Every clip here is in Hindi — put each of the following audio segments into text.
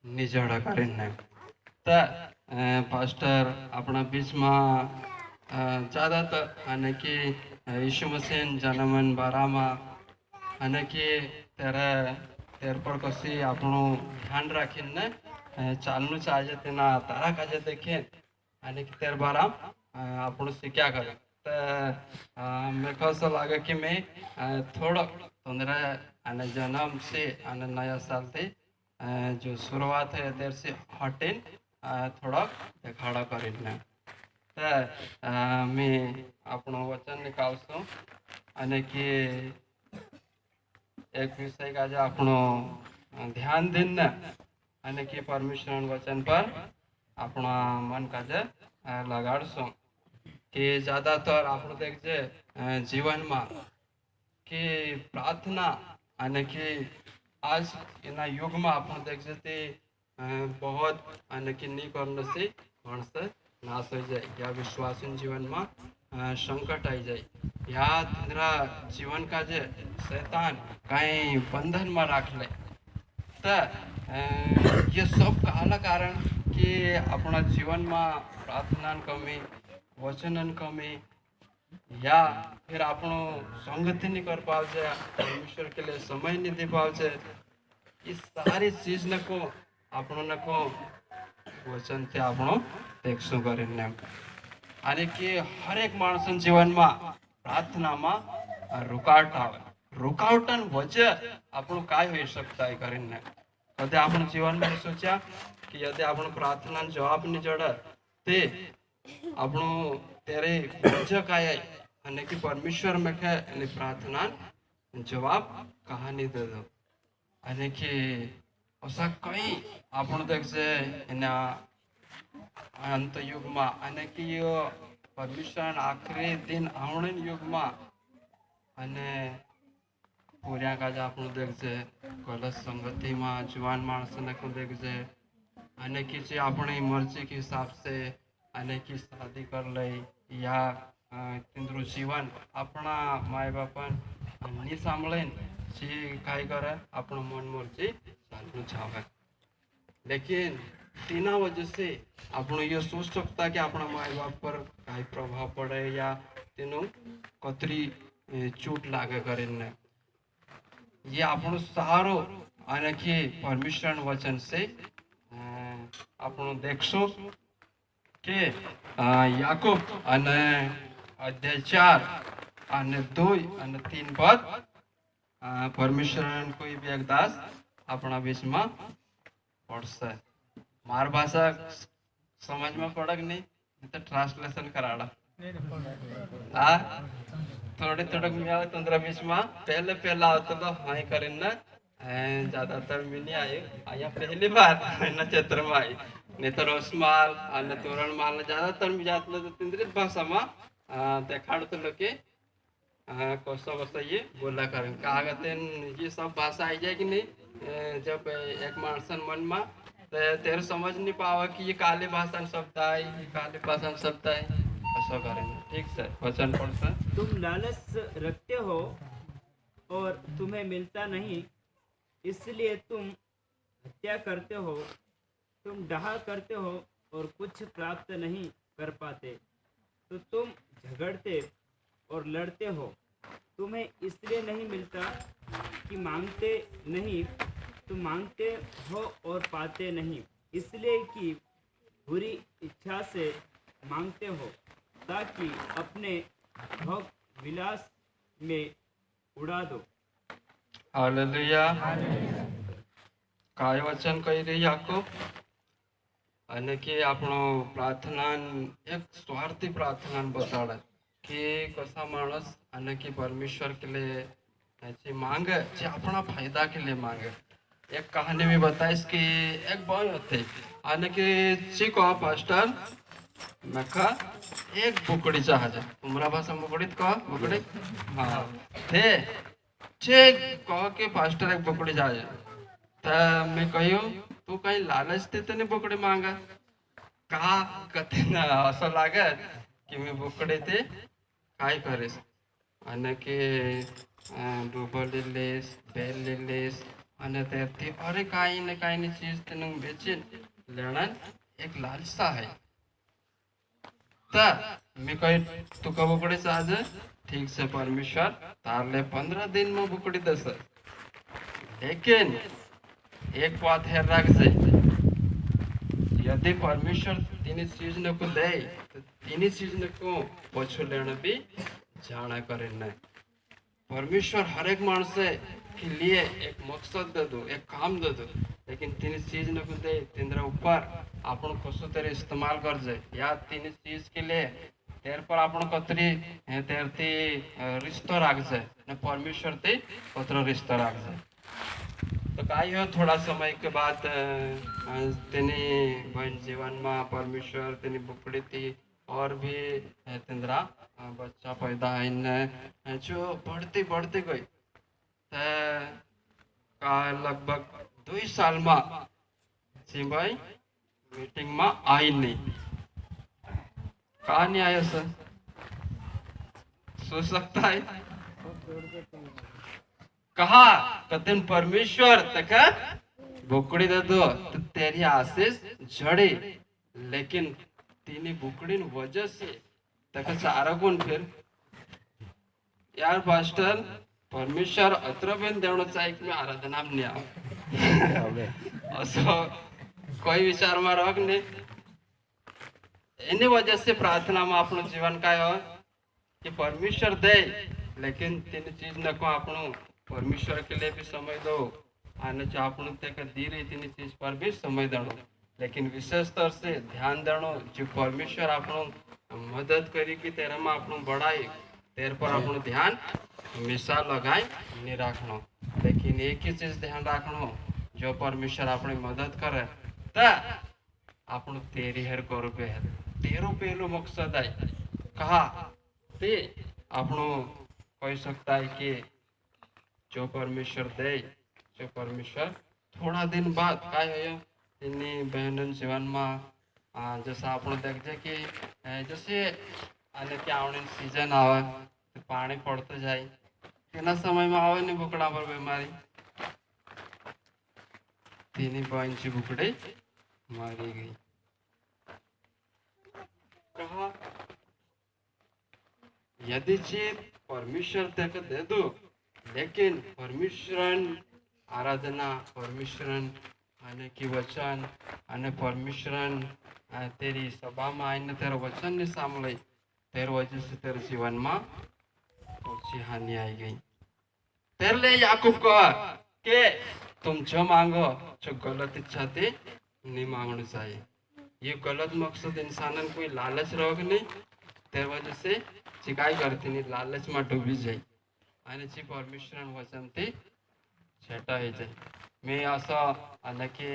निजड़ा કરીને ता पास्टर अपना बीच में ज़्यादातर અને કે ઈસુ મસીહ જન્મન બારામાં અને કે ત્યારે તેર પર કશી આપણું ધ્યાન રાખીને ચાલનું ચાલે તેના તારા કાજે દેખે અને કે તેર બારા આપણું શીખ્યા કરે તો મેં कसं લાગે કે મેં થોડો તંદરા અને જન્મ से અને નયા સાલથી जो शुरुआत है तेर से हटेन थोड़ा देखाड़ा કરીને मैं આપણો વચન નિકાળશું અને કે एक विषय का जो આપણો ध्यान देना અને કે પરમેશ્વર વચન પર આપણા મન કાજે લગાડશું કે જ્યાદાતર આપણે દેખજે જીવનમાં કે પ્રાર્થના અને કે आज એના યુગમાં આપણે દેખજે તે बहुत અને કે નહીં કરને से માણસ નાશ થઈ જાય या विश्वासी जीवનમાં संकट आई जाए या तेरा जीवन का जे शैतान कहीं बंधन में राख ले तो ये सब काला कारण कि अपना जीवन में प्रार्थना कमी वचन कमी या फिर આપણો संगति नहीं कर पाव છે परमेश्वर के लिए समय नहीं दे पाव છે इस सारी चीज ने को આપણો ને को वचन से આપણો देखશું કરીને અને કે હરેક માણસના જીવનમાં પ્રાર્થનામાં रुकावट આવે रुकावटन वजह આપણું કાય હોઈ શકતા है કરીને કદે આપણે જીવનમાં સોચ્યા કે यदि આપણો પ્રાર્થના જવાબ નહીં જડે તે આપણો ત્યારે વજહ કાય અને કે પરમેશ્વર में કે એની પ્રાર્થના જવાબ કહાની દેજો અને કે અસા કઈ આપણું દેખશે એના अंत युग में અને કે પરમેશ્વર આખરી દિન આવણ યુગ में અને પૂર્યા કાજ આપણું દેખશે કલશ संगति में जवान माणस ने को देखजे અને કે જે આપણી મરજી के हिसाब से અને की शादी कर ले या तिंद्रु जीवन अपना माय बापन नहीं सांभळे जे काय करे આપણું મન મરજી ચાલુ ચાવે लेकिन तेना वजह से आपण ये सोच सकता कि अपना माई बाप पर कई प्रभाव पड़े या तेनो कतरी चोट लागे કરીને ये આપણો સારો અને કે પરમેશ્વર વચન से આપણો देखशो કે याकूब અને अध्याय 4 અને 2 અને 3 पद परमेश्वर कोई भी एक दास अपना बीच में पढ़से मार भाषा समझ में पड़क नहीं तो ट्रांसलेशन कराड़ा हाँ थोड़ी थोड़क में आवे 15-20 में पहले पहला आता तो हाँ करें ना ज्यादातर में नहीं आए आया पहली बार ना क्षेत्र में आई नहीं तो रोशमाल और तोरण माल ज्यादातर में जाते तो तिंद्रित भाषा में देखाड़ तो लोग के कोसा कोसा ये बोला करें कहा कहते ये सब भाषा आई जाए कि नहीं जब एक मानसन मन में तेरे समझ नहीं पावा कि ये काले भाषा शब्द है ये काले भाषा शब्द है ऐसा करेंगे ठीक सर वचन पढ़ सर तुम लालच रखते हो और तुम्हें मिलता नहीं इसलिए तुम हत्या करते हो तुम डहा करते हो और कुछ प्राप्त नहीं कर पाते तो तुम झगड़ते और लड़ते हो तुम्हें इसलिए नहीं मिलता कि मांगते नहीं तुम मांगते हो और पाते नहीं इसलिए कि बुरी इच्छा से मांगते हो ताकि अपने भोग विलास में उड़ा दो हालेलुया काय वचन कही रही याकूब અને કે આપણો પ્રાર્થના એક સ્વાર્થી પ્રાર્થના બતાડે કે કसा माणस અને કે परमेश्वर के लिए જે मांगे જે अपना फायदा के लिए मांगे एक कहानी में बताइस कि एक बॉय होते અને કે जी कहा पास्टर मैं कहा एक बुकड़ी जहाज तुम्हारा भाषा बुकड़ीत कहा बुकड़ी हाँ थे जे कहा कि पास्टर एक बुकड़ी जहाज तो मैं कहियो तू कहीं लालच देते नहीं बुकड़ी मांगा कहा कते ना असं लागत कि मी बुकड़ी ते काय करेस અને કે ડૂબો લીલીસ બેલ લીલીસ અને તેથી અરે કાંઈ ને કાંઈની ચીજ તેનું વેચી લેણા એક લાલસા है तर मी कही तू कब बुकड़ी आज ठीक से परमेश्वर तारले 15 दिन में बुकड़ी दस लेकिन एक बात है रख से यदि परमेश्वर तीन चीज ने को दे तो तीन चीज ने को पछो लेना भी जाना करे नहीं परमेश्वर हर एक मानस के लिए एक मकसद दे दो एक काम दे दो लेकिन तीन चीज ने को दे तेरे ऊपर अपन कसो तेरे इस्तेमाल कर जाए या तीन चीज के लिए तेरे पर अपन कतरी तेरती रिश्तो राख जाए ने परमेश्वर ते कतरो रिश्तो राख जाए तो काई हो थोड़ा समय के बाद तेनी बहन जीवन में परमेश्वर तेनी बुकड़ी थी और भी तेंद्रा बच्चा पैदा है जो बढ़ती बढ़ती गई का लगभग 2 साल में जी भाई मीटिंग में आई नहीं कहा नहीं आया सर सोच सकता है कहा कतन परमेश्वर तक बुकड़ी दे दो तो तेरी आशीष झड़ी लेकिन तीनी बुकड़ी वजह से तक चारा गुण फिर यार पास्टर परमेश्वर अत्र बेन देवण चाहिए कि मैं आराधना में नहीं असो कोई विचार में रख नहीं इन्हीं वजह से प्रार्थना में अपनो जीवन का हो कि परमेश्वर दे लेकिन तीन चीज न को अपनो परमेश्वर के लिए भी समय दो आने जो अपनो ते का दी रही तीन चीज पर भी समय देनो लेकिन विशेष तौर से ध्यान देनो जो परमेश्वर अपनो मदद करी कि तेरे में अपनो बढ़ाई तेरे पर अपनो ध्यान हमेशा लगाए नहीं रखनो लेकिन एक ही चीज ध्यान रखनो जो परमेश्वर अपनी मदद करे ता अपनो तेरी हर करोगे है तेरो पहलो मकसद है कहा ते अपनो कह सकता है कि जो परमेश्वर दे जो परमेश्वर थोड़ा दिन बाद काय हो इन्हीं बहनों जीवन में जैसा आप देखते कि जैसे आने क्या आने सीजन आवे तो पानी पड़ते जाए तेना समय में आवे नहीं बुकड़ा पर बीमारी तीन बहन बुकड़े मारी गई कहा यदि चीज परमेश्वर तक दे दो लेकिन परमेश्वर आराधना परमेश्वर आने की वचन आने परमेश्वर तेरी सभा में आने तेरे वचन ने सामले तेरे वजह से तेरे जीवन में ऊंची हानि आई गई तेरे लिए याकूब कहा कि तुम जो मांगो जो गलत इच्छा थी नहीं मांगना चाहिए ये गलत मकसद इंसान कोई लालच रहोगे नहीं तेरे वजह से चिकाई करती नहीं लालच में डूबी जाए आणि जी परमेश्वर वचन ती छेटा हे जाय मी असं नक्की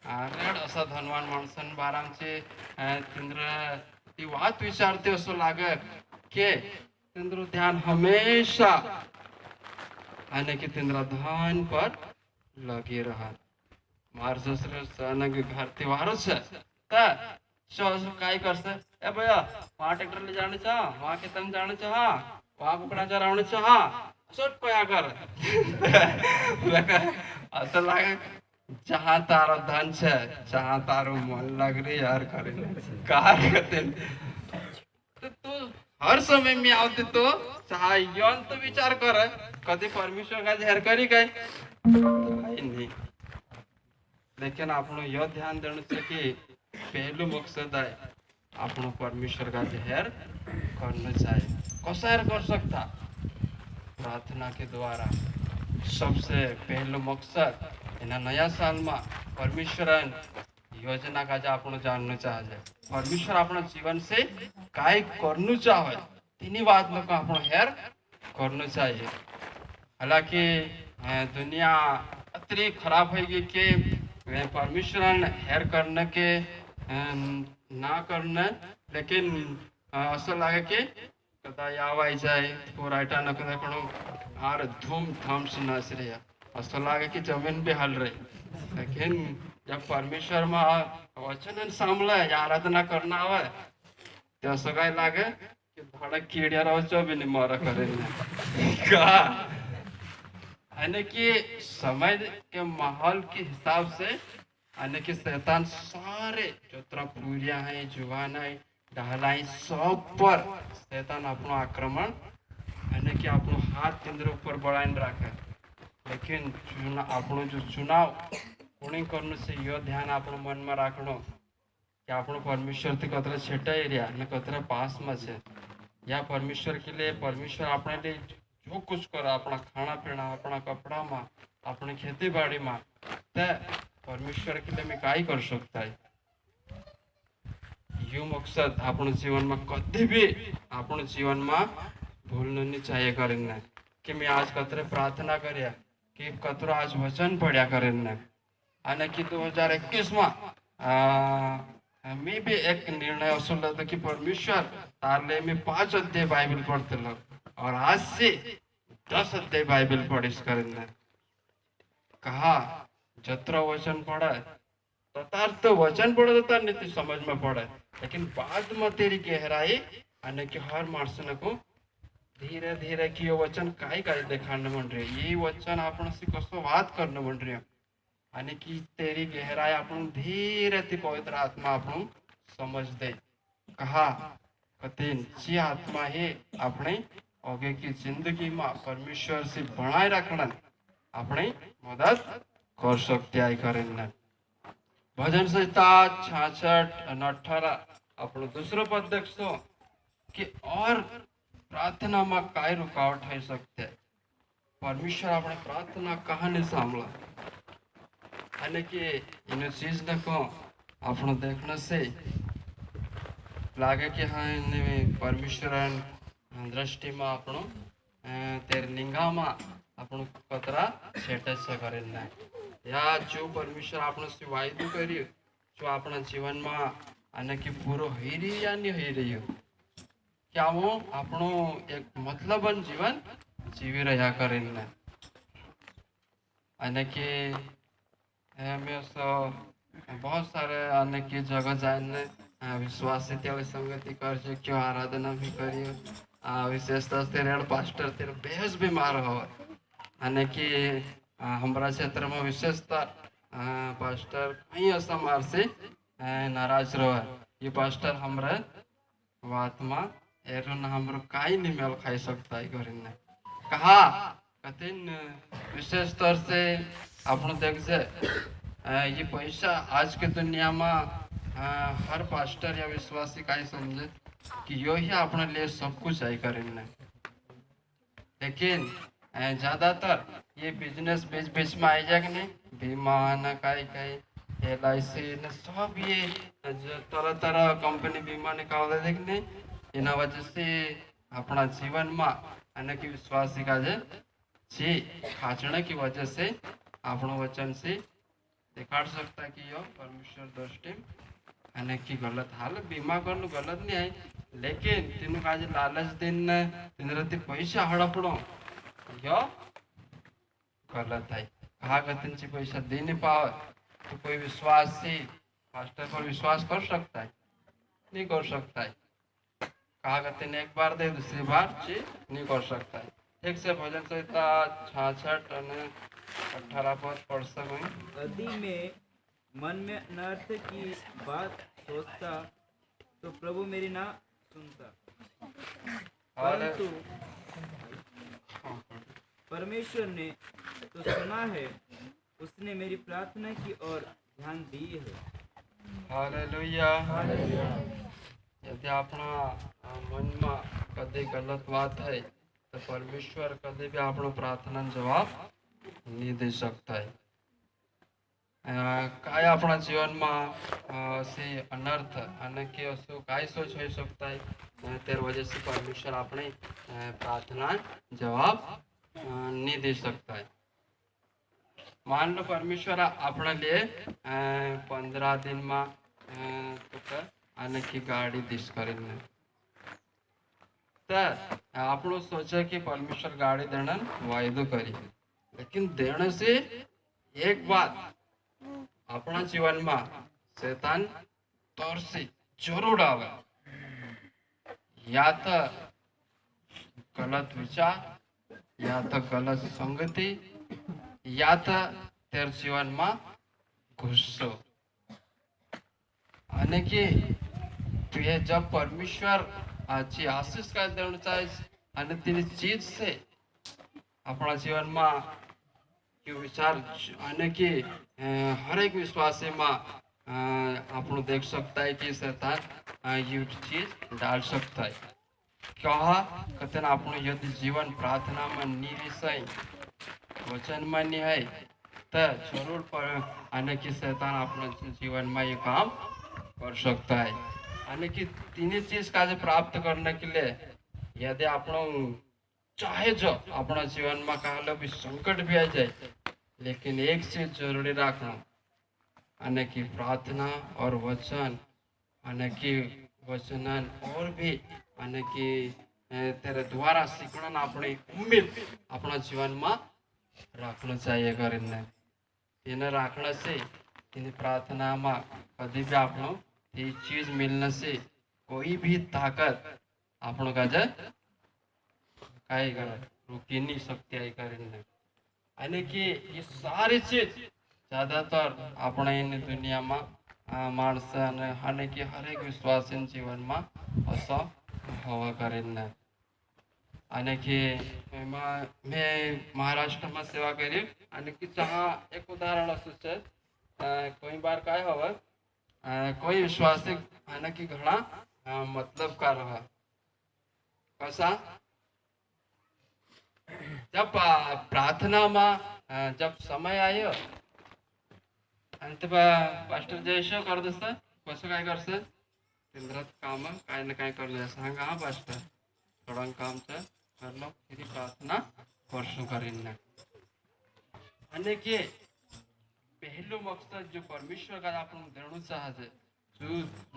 रेड असा धनवान माणसन बारांचे तिंद्र ती वात विचारते असं लागत के तिंद्र ध्यान हमेशा आणि की तिंद्र धन पर लगे रहा मार ससरे सनग घर त्योहार से ता शोस काय करसे ए भैया वहां ट्रैक्टर ले जाने चाह वहां के तम जाने चाह वहां कुकड़ा चरावने चाह सोट पया कर असं लागे जहाँ तारो धन छे जहाँ तारो मन लग रही यार करे कार करते तो तू हर समय में आवते तो चाह यौन तो विचार कर कभी परमेश्वर का जहर करी गए नहीं लेकिन आपनो यह ध्यान देना चाहिए कि पहलू मकसद है आपनो परमेश्वर का जहर करना चाहिए कसार कर सकता प्रार्थना के द्वारा सबसे पहलो मकसद इन नया साल में परमेश्वर योजना का आपनो जानना चाहिए परमेश्वर अपना जीवन से काय करना चाहे तीनी बात में को आपनो हेर करना चाहिए हालांकि दुनिया इतनी खराब है कि परमेश्वर हेर करने के ना करना लेकिन असं लगे कि कदा यावाय जाए पोराटा न कदा कोनो आर धूमधाम से नाच रहे असं लगे कि जमीन पे हल रही लेकिन जब परमेश्वर में वचन सामला आराधना करना आवे तो असं काय लागे कि धडक कीड्या राव भी नहीं मारा करे का यानी कि समय के माहौल के हिसाब से यानी कि शैतान सारे जोतरा पूरिया है जुवान है डहलाई सब पर शैतान अपनो आक्रमण यानी कि अपनो हाथ केंद्र ऊपर बढ़ाइन रखे लेकिन આપણો जो चुनाव पुणे करने से यो ध्यान આપણો मन में રાખણો कि આપણો परमेश्वर થી कतरा छेटा एरिया ने कतरा पास में છે या परमेश्वर के लिए परमेश्वर अपने लिए जो कुछ कर अपना खाना पीना अपना कपड़ा में अपनी खेती बाड़ी में ते परमेश्वर के लिए मैं काई कर सकता है यू मकसद अपने जीवन में कभी भी अपने जीवन में भूलना नहीं चाहिए करना कि मैं आज कतरे प्रार्थना करिया कि कतरो आज वचन पढ़िया करना અને कि 2021 में मैं भी एक निर्णय असूल था कि परमेश्वर तारले में 5 अध्याय बाइबल पढ़ते लो और आज से 10 अध्याय बाइबल पढ़िस करना कहा जत्रा वचन पढ़ा ततार तो वचन पढ़ो तो तार नीति समझ में पड़े लेकिन बाद में तेरी गहराई અને कि हर माणसाने को धीरे धीरे कि ये वचन काय काय देखाडणं म्हण रे ये वचन आपण कसं वाद करणं म्हण रे आणि की तेरी गहराई आपण धीरे ती पवित्र आत्मा आपण समज दे कहा कठिन जी आत्मा है अपने आगे की जिंदगी में परमेश्वर से बनाए रखना अपने मदद कर सकते हैं करें भजन संहिता 66 અને 18 આપણો दूसरो पद देखो कि और प्रार्थना में काय रुकावट हो सकते परमेश्वर अपने प्रार्थना कहानी सांभला અને કે એનો ચીજ देखो આપણો देखने से लागे कि हाँ ने परमेश्वर दृष्टि में આપણો तेर निगाह में આપણો कतरा छेटे से करेला या जो परमेश्वर આપણો से वायदो કર્યો जो अपना जीवन में અને કે પૂરો હોઈ રહ્યો या नहीं હોઈ રહ્યો क्या वो આપણો एक मतलबन जीवन जीवी રહ્યા करेला અને કે हमें बहुत सारे अन्य की जगह जाने विश्वासी तेरे संगति कर क्यों आराधना भी करियो विशेषतः तेरे पास्टर तेरे बेहद बीमार हो અને कि हमारा क्षेत्र में विशेषतः पास्टर कहीं ऐसा मार से नाराज रहो ये पास्टर हमारे बात में एरो ना हमरो काई नहीं मेल खाई सकता है करीने कहा कठिन विशेष तौर से आपने देख से ये पैसा आज के दुनिया में हर पास्टर या विश्वासी का ही समझे कि यो ही अपने लिए सब कुछ है करेंगे लेकिन ज्यादातर ये बिजनेस बीच बीच में आई जाए कि नहीं बीमा न कई कई LIC न सब ये जो तरह तरह कंपनी बीमा निकाल दे कि नहीं इना वजह से अपना जीवन में अन्य की विश्वासी का जे खाचने की वजह से આપણો वचन से दिखा सकता कि यो परमेश्वर दृष्टि અને की गलत हाल बीमा करनु गलत नहीं है लेकिन तेनु काजे लालच दिन तिनरती पैसा हड़पणो यो गलत है कहा गतिंची पैसा दे नहीं पावे तो कोई विश्वास से पास्टर पर विश्वास कर सकता है नहीं कर सकता है कहा गतिन एक बार दे दूसरी बार से नहीं कर सकता है ठीक से भजन संहिता 66 અને 18 पद पढ़ सकूं यदि मैं मन में अनर्थ की बात सोचता तो प्रभु मेरी ना सुनता परंतु परमेश्वर ने तो सुना है उसने मेरी प्रार्थना की ओर ध्यान दी है हालेलुया यदि अपना मन में कभी गलत बात है तो परमेश्वर कभी भी अपना प्रार्थना जवाब नहीं दे सकता है काय अपना जीवन में से अनर्थ અને કે શું કાઈ સોચ હોઈ શકતા है तेर वजह से परमेश्वर अपने प्रार्थना जवाब नहीं दे सकता है मान लो परमेश्वर अपने लिए 15 दिन में અને की गाड़ी दिस करीने तो આપણો सोचे कि परमेश्वर गाड़ी देना वायदो करी लेकिन देने से एक बात अपना जीवन में शैतान तौर से जरूर आवे या तो गलत विचार या तो गलत संगति या तो तेर जीवन में घुसो અને કે તે जब परमेश्वर ची आशीष काय देणं चाहे आणि तिने चीज से આપણા જીવનમાં કે વિચાર અને કે हर एक विश्वासी में आपण देख सकता है कि शैतान ये चीज डाल सकता है कहा कहते हैं आपण यदि जीवन प्रार्थना में निरसय वचन में नहीं है तो जरूर पर અને कि शैतान अपने जीवन में ये काम कर सकता है અને कि तीनों चीज का प्राप्त करने के लिए यदि आपण चाहे जो अपना जीवन में कहलो भी संकट भी आ जाए लेकिन एक चीज जरूरी रखना અને कि प्रार्थना और वचन અને कि वचनन और भी અને कि तेरे द्वारा सीखना अपनी उम्मीद अपना जीवन में रखना चाहिए કરીને એને રાખना से इन प्रार्थना में कभी भी આપણો ये चीज मिलने से कोई भी ताकत આપણો કાજે કાઈ કરે રોકી नहीं सकती है કરીને અને कि ये सारी चीज ज्यादातर अपने इन दुनिया में माणस અને कि हर एक विश्वासी जीवन में असो हवा કરીને અને कि मैं महाराष्ट्र में सेवा करी અને कि जहाँ एक उदाहरण असं છે कोई बार काय हवं कोई विश्वासी અને कि घणा मतलब का रहा कसा जब प्रार्थना में जब समय आयो अंत पास्टर जय शो कर दस कसं काय करस केंद्रात काम काय ना काय कर सांगा हा पास्टर थोड़ा काम से कर लो फिर प्रार्थना करशु કરીને અને કે પહેલો મકસદ જો પરમેશ્વર का આપણું દેણું ચાહે છે જો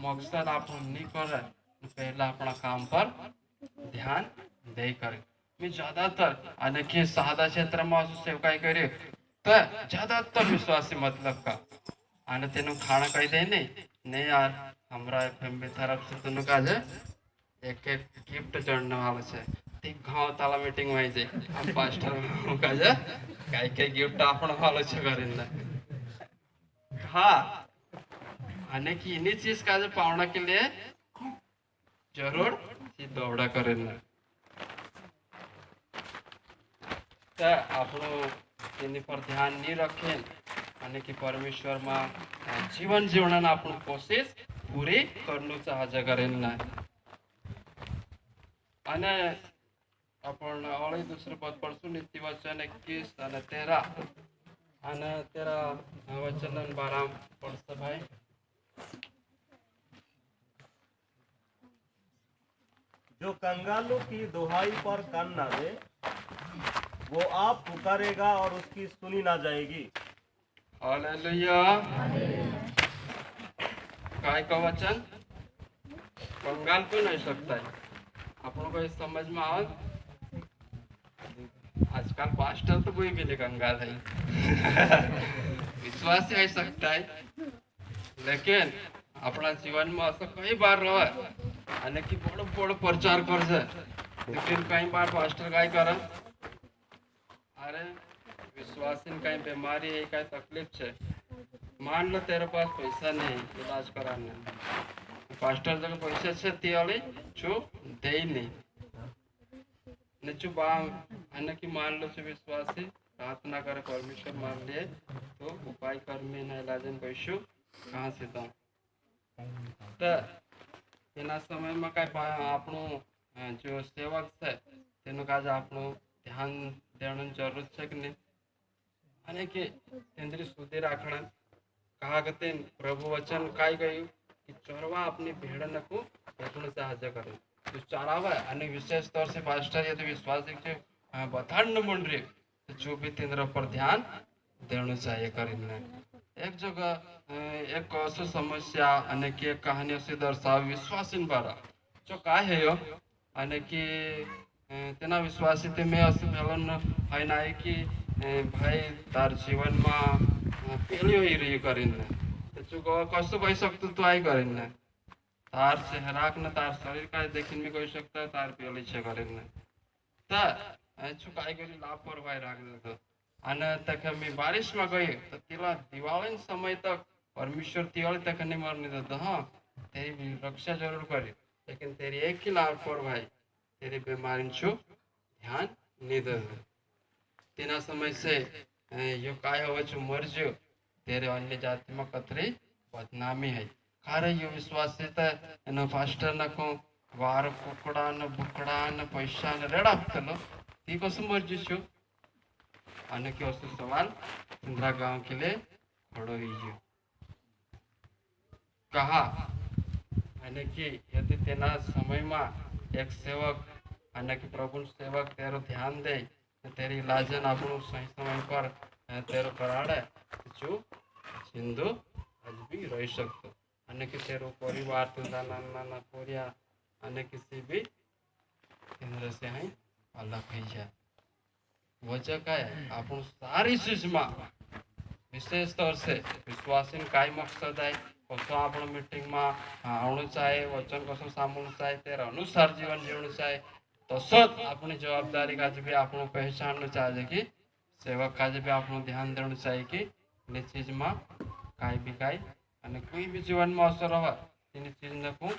મકસદ આપણું નહીં કરે पहला अपना काम पर ध्यान दे करे मैं ज्यादातर અને કે સાદા ક્ષેત્રમાં સેવकाई करे तो ज्यादातर विश्वासी मतलब का અને તેનું ખાણા કહી દે नहीं यार हमरा फैमिली तरफ से तेनु का है एक एक गिफ्ट चढ़ने वाला છે તે ગાँव ताला मीटिंग में जाए हम पास्टर का है काय काय गिफ्ट आपण वाला છે કરીને हाँ અને कि इन्हीं चीज का जो पावना के लिए जरूर दौड़ा કરીને तो આપણો તેની પર ध्यान नहीं रखें અને कि परमेश्वर में जीवन जीवना आपण कोशिश पूरी करनु चाहजे કરીને અને आपण ઓળી दुसरं पद पडશું નીતિ वचन 21 અને 13 અને 13 वचन 12 पडશે भाई जो कंगालों की दुहाई पर कान ना दे वो आप पुकारेगा और उसकी सुनी ना जाएगी। हालेलुया काय का वचन कंगाल को नहीं सकता है अपन को इस समझ में आओ आजकल पास्टर तो कोई भी नहीं कंगाल है विश्वास ही सकता है लेकिन अपना जीवन में ऐसा कई बार रहा અને कि बड़ो बड़ो प्रचार कर लेकिन कई बार पास्टर काय कर अरे विश्वासी कहीं बीमारी है कहीं तकलीफ है मान लो तेरे पास पैसा नहीं इलाज कराने पास्टर जगह पैसा છે તે વાળી जो दे नहीं ने जो बाने कि मान लो जो विश्वासी प्रार्थना करे परमेश्वर मान लिए तो उपाय कर में ना इलाज पैसों कहाँ से दो तो એના સમયમાં કાંઈ આપણું जो सेवक છે તેનું કાજ આપણું ध्यान દેવાની જરૂર છે કે નહીં અને કે કેન્દ્રી સુધી રાખણ कहा गते प्रभु वचन काय गયું कि चरवा अपनी भेड़ को એટલું સાহায্ય કરે तो चरावा અને विशेष तौर से पास्टर यदि विश्वासी के बताण मंडरी तो जो भी तेंद्र पर ध्यान देणं चाहिए કરીને एक जगह एक असं समस्या અને कि एक कहानी अशी दर्शाव विश्वासी बारा जो काय है यो અને कि तेना विश्वासी ते मैं असं भेलन है ना कि भाई तार जीवन में पेली ही रही કરીને जो कसं कही सकतो तो आई કરીને तार चेहराक न तार शरीर का देखने में कही सकता है तार पेली छे કરીને तो जो काय करी लापरवाही राख देतो અને તક मी बारिशમાં ગઈ તો તેલા દિવાળી समय तक परमेश्वर दिवाली तक नहीं मरने देता। हाँ, तेरी रक्षा जरूर करे, लेकिन तेरी एक ही लाभ पर भाई तेरी बीमारी छो ध्यान नहीं दे। तेना समय से यो काय हो जो मर जो तेरे अन्य जाति में कतरी बदनामी है। खारे यो विश्वास से न फास्टर न को वार कुकड़ा न बुकड़ा न पैसा न रेड़ा हफ्तलो ती कसं मर जो અને કે વસ્તુ સવાલ इंदिरा गांव के लिए खड़ो ही जो कहा અને કે यदि तेना समय में एक सेवक અને કે प्रभु सेवक तेरो ध्यान दे तो तेरी लाजन આપણું सही समय पर तेरो कराड़े जो सिंधु आज भी रही सकतो અને કે तेरो परिवार तुझा नाना कोरिया અને किसी भी केंद्र से ही अलग ही जाए। वजह काय आपण सारी चीज में विशेष तौर से विश्वासी काय मकसद है कसं आपण मीटिंग में आवणं चाहे वचन कसं सामोरं चाहे तेरा अनुसार जीवन जीवण चाहे तसंच अपनी जवाबदारी का भी आपण पहचान चाहिए कि सेवक का भी आपण ध्यान देना चाहिए कि ने चीज में काय भी काय અને कोई भी जीवन में असर हो तेनी चीज ने को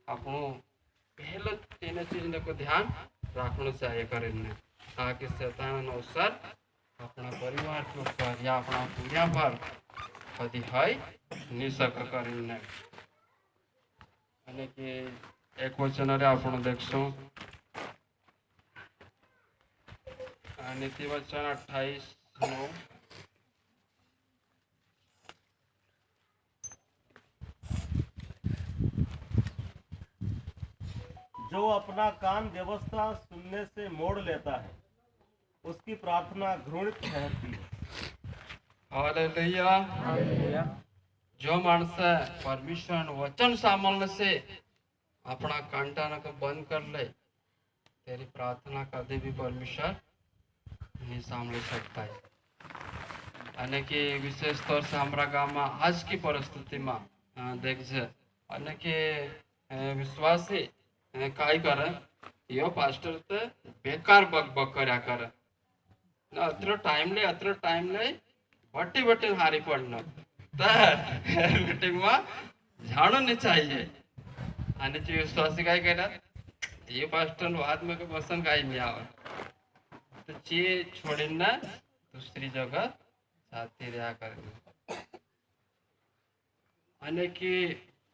आपण पहले तेने चीज ने को ध्यान रखना चाहिए करें ताकि शैतान अवसर अपना परिवार के ऊपर या अपना पूरा पर कभी है निशक करीने અને કે એક વચન આપણે देखશું નીતિ વચન 28 जो अपना कान व्यवस्था सुनने से मोड़ लेता है उसकी प्रार्थना घृणित ठहरती है। हालेलुया। जो माणस परमेश्वर वचन सामोरने से अपना कांटाना को बंद कर ले तेरी प्रार्थना कभी भी परमेश्वर नहीं सामने सकता है। અને કે વિશેષ તौर से हमारा गांव में आज की परिस्थिति में देख जे અને કે विश्वासी काय करे यो पास्टर ते बेकार बक कर्या करे अत्र टाइम ले बट्टी हारी पड़ना मीटिंग में जाणो नहीं चाहिए। અને જે વિશ્વાસી काय केला ये पास्टर वाद में बसन काय नहीं आवे तो चे छोड़ीने दूसरी जगह जाती रहा करे અને કે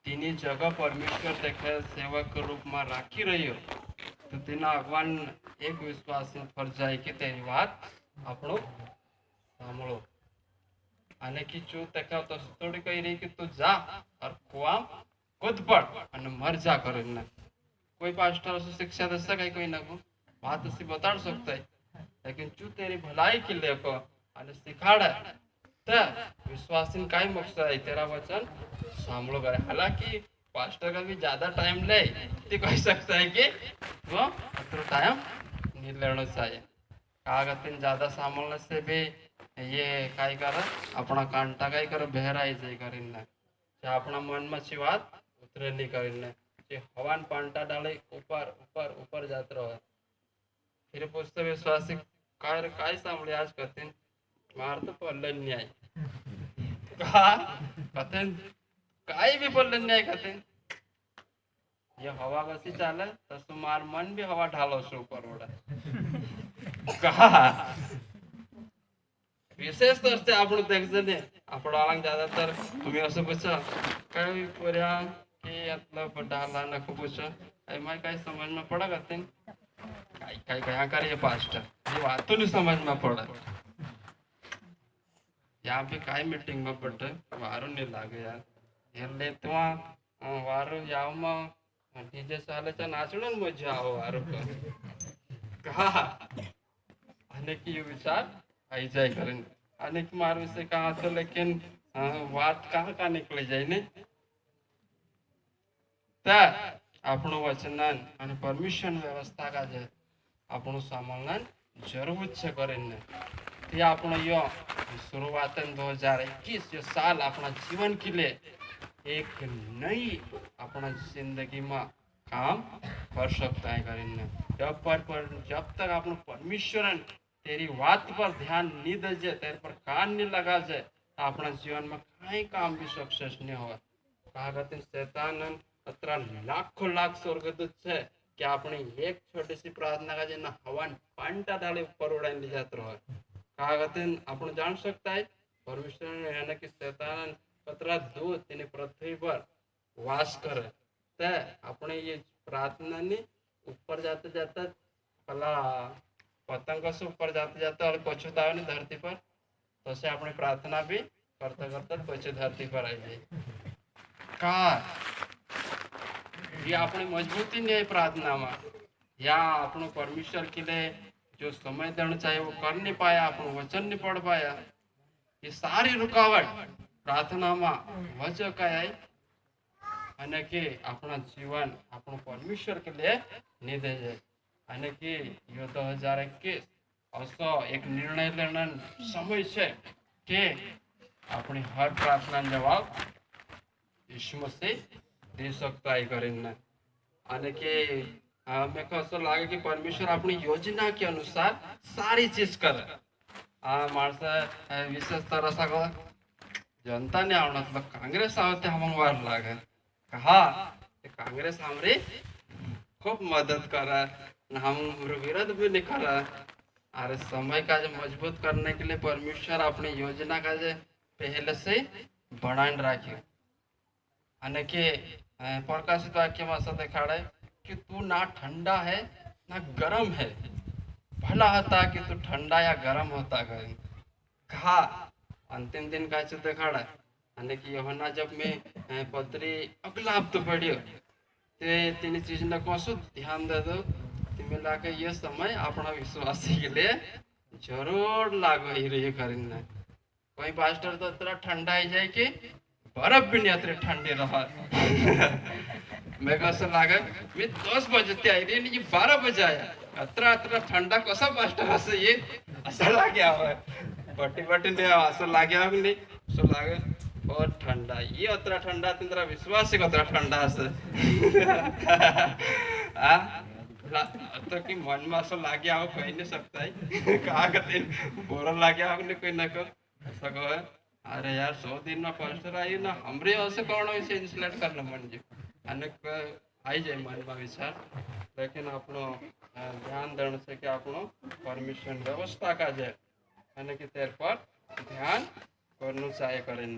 तेनी जगह परमेश्वर देखे सेवक के रूप में राखी रही हो तो तेना अगवान एक विश्वास फर्ज है कि तेरी बात આપણો સાંભળો અને कि जो तका तो थोड़ी कही रही कि तू जा और कुआं कूद पड़ और मर जा कर कोई पास्टर से शिक्षा दे सके कोई ना को बात ऐसी बता सकता है लेकिन जो तेरी भलाई के लिए को और सिखाड़े तो विश्वासी काय मकसद है तेरा वचन सामलो करे। हालांकि पास्टर का भी ज्यादा टाइम ले तो कह सकता है कि वो अत्र टाइम नहीं लेना चाहिए कागज ज्यादा सामलने से भी ये काय कर अपना कांटा काय कर बहराई जाए करीने अपना मन में सी बात उतरे नहीं करीने हवान पांटा डाले ऊपर ऊपर ऊपर जाते रहे फिर पूछते विश्वासी काय सामने आज कहते मार तो पल्लन नहीं आई कहते काय भी पल्लन नहीं आई कहते ये हवा कसी चाले तसं मार मन भी हवा ढालो शो ऊपर उड़ा कहा विशेष तौर से आपण देखजे ने आपण आलंग ज्यादातर तुम्ही असं पूछा काय पर्या की मतलब डाला नको पूछा आई माय काय समझ में पड़ा करते काय काय क्या करे पास्टर ये बात तो नहीं समझ में पड़ा यहाँ पे काय मीटिंग में पड़े वारो नहीं लागे यार એટલે તો વારો यावમાં डीजे ચાલે છે નાચણો ને મજા આવે વારો કहा અને की विचार आई जाए करें अनेक मार विषय कहा तो लेकिन बात कहाँ निकली जाए नहीं આપણું વચન અને પરમિશન વ્યવસ્થા का जे આપણું સામાન જરૂર છે કરીને તે આપણો यो शुरुआत 2021 ये साल अपना जीवन के लिए एक नई अपना जिंदगी में काम कर सकता है करीने जब तक अपन परमेश्वर तेरी बात पर ध्यान नहीं दे, तेरे पर कान नहीं लगा जाए, तो अपना जीवन में कहीं काम भी सक्सेस नहीं हो। कहते शैतान अत्र लाखों लाख स्वर्गदूत है कि अपनी एक छोटी सी प्रार्थना का जिन्ना हवन पांटा डाले ऊपर उड़ाई ले जाते रहो। कहते अपन जान सकता है परमेश्वर ने यानी कि शैतान अत्र दूत तेनी पृथ्वी पर वास करे, ते अपने ये प्रार्थना ने ऊपर जाते जाते पला पतंग से ऊपर जाते जाते और पछुतावे नहीं धरती पर, तो से अपनी प्रार्थना भी करते करते पछे धरती पर आई जाए। का ये अपनी मजबूती नहीं है प्रार्थना में, या अपनो परमेश्वर के लिए जो समय देना चाहिए वो कर नहीं पाया, अपन वचन नहीं पढ़ पाया, ये सारी रुकावट प्रार्थना में वजह क्या है અને કે આપણા જીવન આપણું પરમેશ્વર કે લે નહીં દે જાય। અને કે યો 2021 અસો એક નિર્ણય લેવાનો સમય છે કે આપણી હર પ્રાર્થનાનો જવાબ यीशु मसीह दे सकता है કરીને। અને કે हमें ऐसा लगे कि परमेश्वर अपनी योजना के अनुसार सारी चीज करे। माणस विशेष तरह से जनता ने आवना कांग्रेस आवते हम वार लागे, कहा कांग्रेस हमारी खूब मदद करा, हम विरोध भी नहीं करा। अरे समय का जो मजबूत करने के लिए परमेश्वर अपनी योजना का जो पहले से बना रखी। અને કે प्रकाशित वाक्य में ऐसा दिखाड़ा कि तू ना ठंडा है ना गर्म है, भला होता कि तू ठंडा या गर्म होता कहीं। कहा अंतिम दिन का दिखाड़ा અને કે યહોના जब मैं पत्री अगला हफ्ते पढ़ियो ते तीन चीज ने कसो ध्यान दे दो मिला के ये समय अपना विश्वासी के लिए जरूर लागू ही रही करना। कोई पास्टर तो इतना ठंडा ही जाए कि बर्फ भी नहीं इतनी ठंडी रहा। मैं कैसा लगा मैं 10 बजे आई रही नहीं 12 बजे आया, अतरा अतरा ठंडा कैसा पास्टर हसे ये ऐसा लग गया है बटी बटी ने ऐसा लग गया भी नहीं सो लगे और ठंडा ये अतरा ठंडा तेरा विश्वास से अतरा ठंडा हसे हाँ तो कि मन में ऐसा लग गया हो कहीं नहीं सकता है कहा कहते बोरा लग गया आपने कोई ना कर ऐसा कहो। अरे यार 100 दिन में पास्टर आई ना हमरे ऐसे कौन इसे इंसुलेट करना मन जी अनेक आई जाए मन में विचार, लेकिन अपनो ध्यान देने से कि अपनो परमिशन व्यवस्था का जाए कि तेरे पर ध्यान करना चाहिए करें।